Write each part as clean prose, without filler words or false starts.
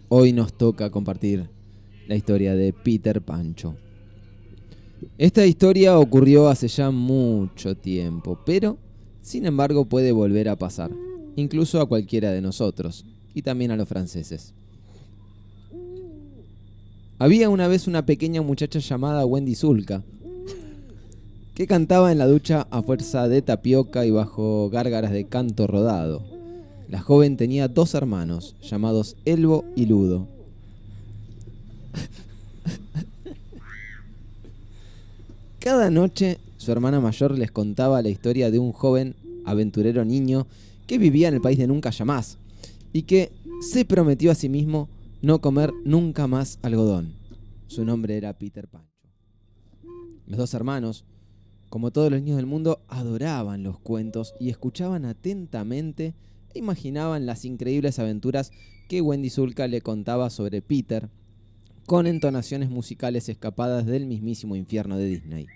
Hoy nos toca compartir la historia de Peter Pancho. Esta historia ocurrió hace ya mucho tiempo, pero sin embargo puede volver a pasar, incluso a cualquiera de nosotros, y también a los franceses. Había una vez una pequeña muchacha llamada Wendy Zulka, que cantaba en la ducha a fuerza de tapioca y bajo gárgaras de canto rodado. La joven tenía 2 hermanos, llamados Elbo y Ludo. Cada noche su hermana mayor les contaba la historia de un joven aventurero niño que vivía en el país de nunca jamás y que se prometió a sí mismo no comer nunca más algodón. Su nombre era Peter Pancho. Los 2 hermanos, como todos los niños del mundo, adoraban los cuentos y escuchaban atentamente e imaginaban las increíbles aventuras que Wendy Zulka le contaba sobre Peter, con entonaciones musicales escapadas del mismísimo infierno de Disney.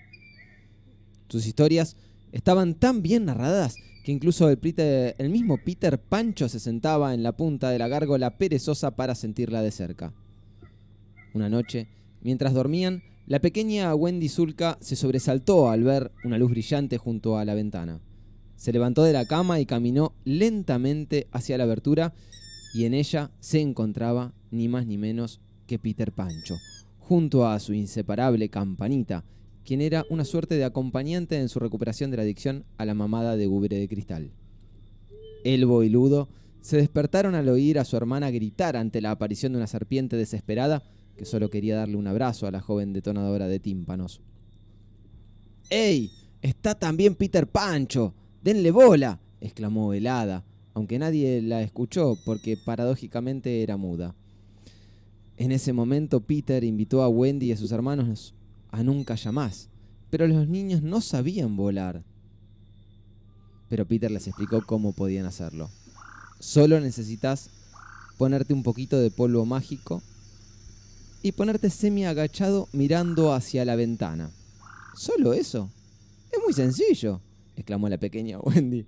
Sus historias estaban tan bien narradas que incluso el mismo Peter Pancho se sentaba en la punta de la gárgola perezosa para sentirla de cerca. Una noche, mientras dormían, la pequeña Wendy Zulka se sobresaltó al ver una luz brillante junto a la ventana. Se levantó de la cama y caminó lentamente hacia la abertura, y en ella se encontraba ni más ni menos que Peter Pancho, junto a su inseparable Campanita, quien era una suerte de acompañante en su recuperación de la adicción a la mamada de ubre de cristal. Elbo y Ludo se despertaron al oír a su hermana gritar ante la aparición de una serpiente desesperada que solo quería darle un abrazo a la joven detonadora de tímpanos. ¡Ey! ¡Está también Peter Pancho! ¡Denle bola!, exclamó el hada, aunque nadie la escuchó porque paradójicamente era muda. En ese momento Peter invitó a Wendy y a sus hermanos a nunca jamás, pero los niños no sabían volar. Pero Peter les explicó cómo podían hacerlo. Solo necesitas ponerte un poquito de polvo mágico y ponerte semi agachado mirando hacia la ventana. ¿Solo eso? Es muy sencillo, exclamó la pequeña Wendy,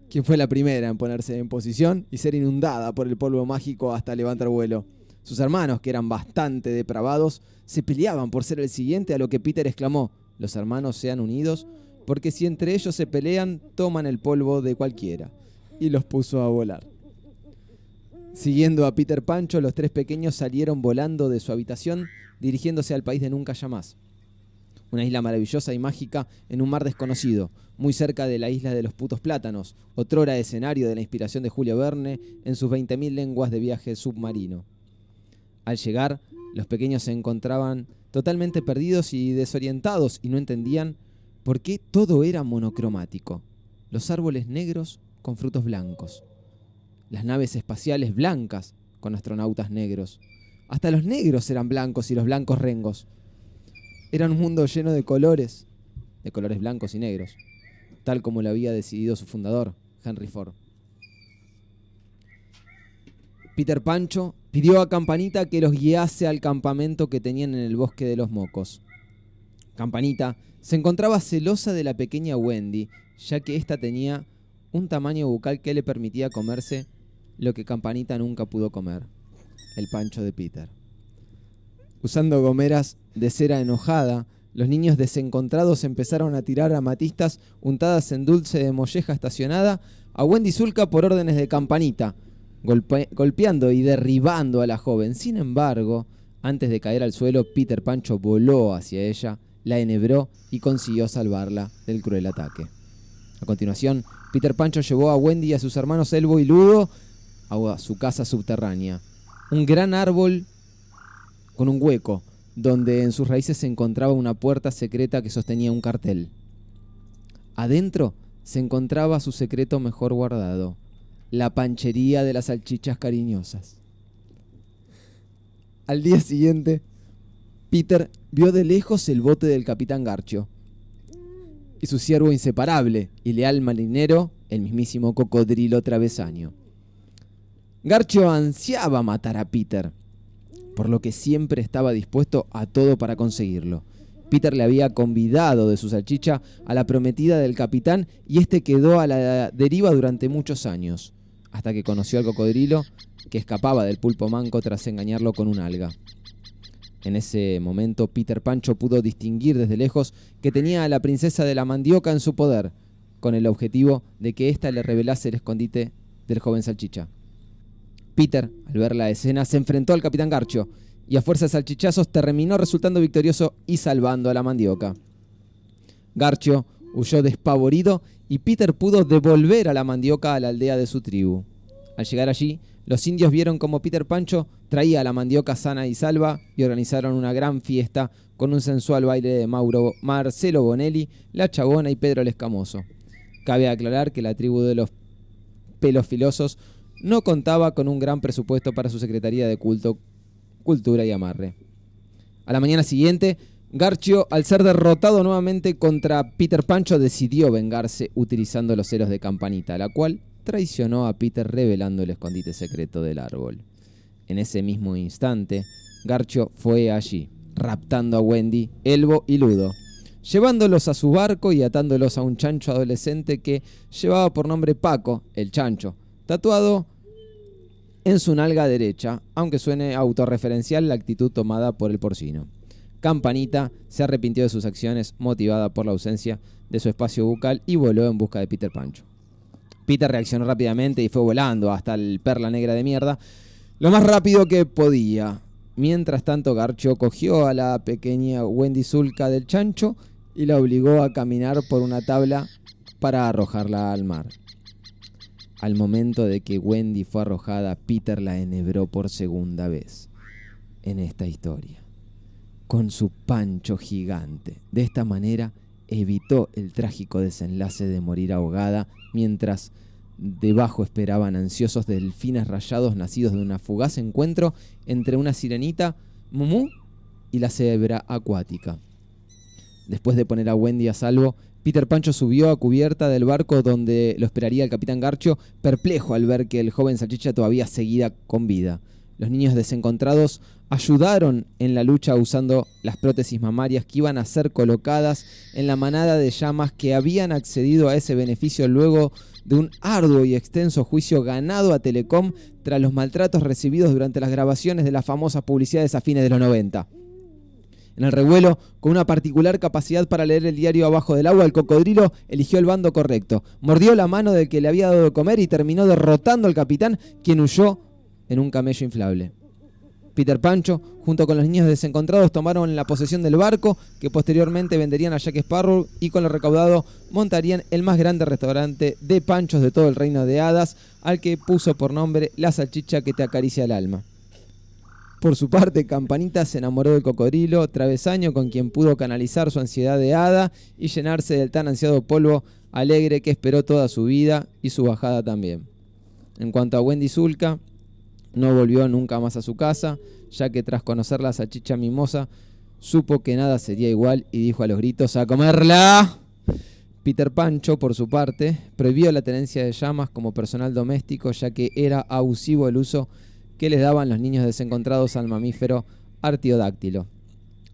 quien fue la primera en ponerse en posición y ser inundada por el polvo mágico hasta levantar vuelo. Sus hermanos, que eran bastante depravados, se peleaban por ser el siguiente, a lo que Peter exclamó: los hermanos sean unidos, porque si entre ellos se pelean, toman el polvo de cualquiera. Y los puso a volar. Siguiendo a Peter Pancho, los 3 pequeños salieron volando de su habitación, dirigiéndose al país de nunca jamás. Una isla maravillosa y mágica en un mar desconocido, muy cerca de la isla de los putos plátanos, otrora escenario de la inspiración de Julio Verne en sus 20.000 lenguas de viaje submarino. Al llegar, los pequeños se encontraban totalmente perdidos y desorientados y no entendían por qué todo era monocromático. Los árboles negros con frutos blancos. Las naves espaciales blancas con astronautas negros. Hasta los negros eran blancos y los blancos rengos. Era un mundo lleno de colores blancos y negros, tal como lo había decidido su fundador, Henry Ford. Peter Pancho pidió a Campanita que los guiase al campamento que tenían en el bosque de los mocos. Campanita se encontraba celosa de la pequeña Wendy, ya que ésta tenía un tamaño bucal que le permitía comerse lo que Campanita nunca pudo comer: el pancho de Peter. Usando gomeras de cera enojada, los niños desencontrados empezaron a tirar amatistas untadas en dulce de molleja estacionada a Wendy Zulka por órdenes de Campanita, golpeando y derribando a la joven. Sin embargo, antes de caer al suelo, Peter Pancho voló hacia ella, la enhebró y consiguió salvarla del cruel ataque. A continuación, Peter Pancho llevó a Wendy y a sus hermanos Elbo y Ludo a su casa subterránea, un gran árbol con un hueco, donde en sus raíces se encontraba una puerta secreta que sostenía un cartel. Adentro se encontraba su secreto mejor guardado: la panchería de las salchichas cariñosas. Al día siguiente, Peter vio de lejos el bote del capitán Garcho y su siervo inseparable y leal marinero, el mismísimo Cocodrilo Travesaño. Garcho ansiaba matar a Peter, por lo que siempre estaba dispuesto a todo para conseguirlo. Peter le había convidado de su salchicha a la prometida del capitán y este quedó a la deriva durante muchos años. hasta que conoció al cocodrilo que escapaba del pulpo manco tras engañarlo con un alga. En ese momento Peter Pancho pudo distinguir desde lejos que tenía a la princesa de la mandioca en su poder, con el objetivo de que ésta le revelase el escondite del joven salchicha. Peter, al ver la escena, se enfrentó al capitán Garcho y a fuerza de salchichazos terminó resultando victorioso y salvando a la mandioca. Garcho huyó despavorido y Peter pudo devolver a la mandioca a la aldea de su tribu. Al llegar allí, los indios vieron cómo Peter Pancho traía a la mandioca sana y salva y organizaron una gran fiesta con un sensual baile de Marcelo Bonelli, La Chabona y Pedro el Escamoso. Cabe aclarar que la tribu de los pelos filosos no contaba con un gran presupuesto para su Secretaría de Culto, Cultura y Amarre. A la mañana siguiente, Garcho, al ser derrotado nuevamente contra Peter Pancho, decidió vengarse utilizando los celos de Campanita, la cual traicionó a Peter revelando el escondite secreto del árbol. En ese mismo instante, Garcho fue allí, raptando a Wendy, Elbo y Ludo, llevándolos a su barco y atándolos a un chancho adolescente que llevaba por nombre Paco, el chancho, tatuado en su nalga derecha, aunque suene autorreferencial la actitud tomada por el porcino. Campanita se arrepintió de sus acciones, motivada por la ausencia de su espacio bucal, y voló en busca de Peter Pancho. Peter reaccionó rápidamente y fue volando hasta el Perla Negra de Mierda lo más rápido que podía. Mientras tanto, Garcho cogió a la pequeña Wendy Zulka del chancho y la obligó a caminar por una tabla para arrojarla al mar. Al momento de que Wendy fue arrojada, Peter la enhebró por segunda vez en esta historia, con su pancho gigante. De esta manera evitó el trágico desenlace de morir ahogada, mientras debajo esperaban ansiosos delfines rayados nacidos de una fugaz encuentro entre una sirenita, Mumú, y la cebra acuática. Después de poner a Wendy a salvo, Peter Pancho subió a cubierta del barco donde lo esperaría el capitán Garcho, perplejo al ver que el joven salchicha todavía seguía con vida. Los niños desencontrados ayudaron en la lucha usando las prótesis mamarias que iban a ser colocadas en la manada de llamas que habían accedido a ese beneficio luego de un arduo y extenso juicio ganado a Telecom tras los maltratos recibidos durante las grabaciones de las famosas publicidades a fines de los 90. En el revuelo, con una particular capacidad para leer el diario abajo del agua, el cocodrilo eligió el bando correcto, mordió la mano del que le había dado de comer y terminó derrotando al capitán, quien huyó en un camello inflable. Peter Pancho, junto con los niños desencontrados, tomaron la posesión del barco, que posteriormente venderían a Jack Sparrow, y con lo recaudado montarían el más grande restaurante de panchos de todo el reino de hadas, al que puso por nombre La Salchicha que te acaricia el alma. Por su parte, Campanita se enamoró del cocodrilo travesaño, con quien pudo canalizar su ansiedad de hada y llenarse del tan ansiado polvo alegre que esperó toda su vida y su bajada también. En cuanto a Wendy Zulka, no volvió nunca más a su casa, ya que tras conocer la salchicha mimosa, supo que nada sería igual y dijo a los gritos: ¡a comerla! Peter Pancho, por su parte, prohibió la tenencia de llamas como personal doméstico, ya que era abusivo el uso que les daban los niños desencontrados al mamífero artiodáctilo.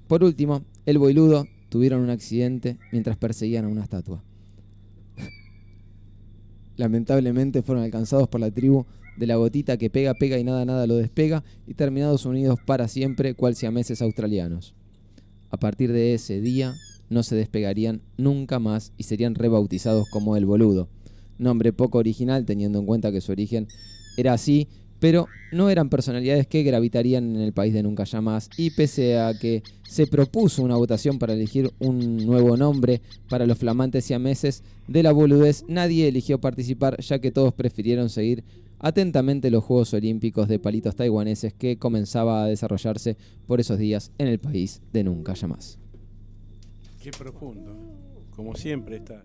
Por último, Elbo y Ludo tuvieron un accidente mientras perseguían a una estatua. Lamentablemente fueron alcanzados por la tribu de la gotita que pega, pega y nada, nada lo despega, y terminados unidos para siempre, cual siameses australianos. A partir de ese día no se despegarían nunca más y serían rebautizados como El Boludo, nombre poco original teniendo en cuenta que su origen era así, pero no eran personalidades que gravitarían en el país de nunca jamás, y pese a que se propuso una votación para elegir un nuevo nombre para los flamantes siameses de la boludez, nadie eligió participar, ya que todos prefirieron seguir atentamente los Juegos Olímpicos de palitos taiwaneses que comenzaba a desarrollarse por esos días en el país de nunca jamás. Qué profundo, como siempre estás.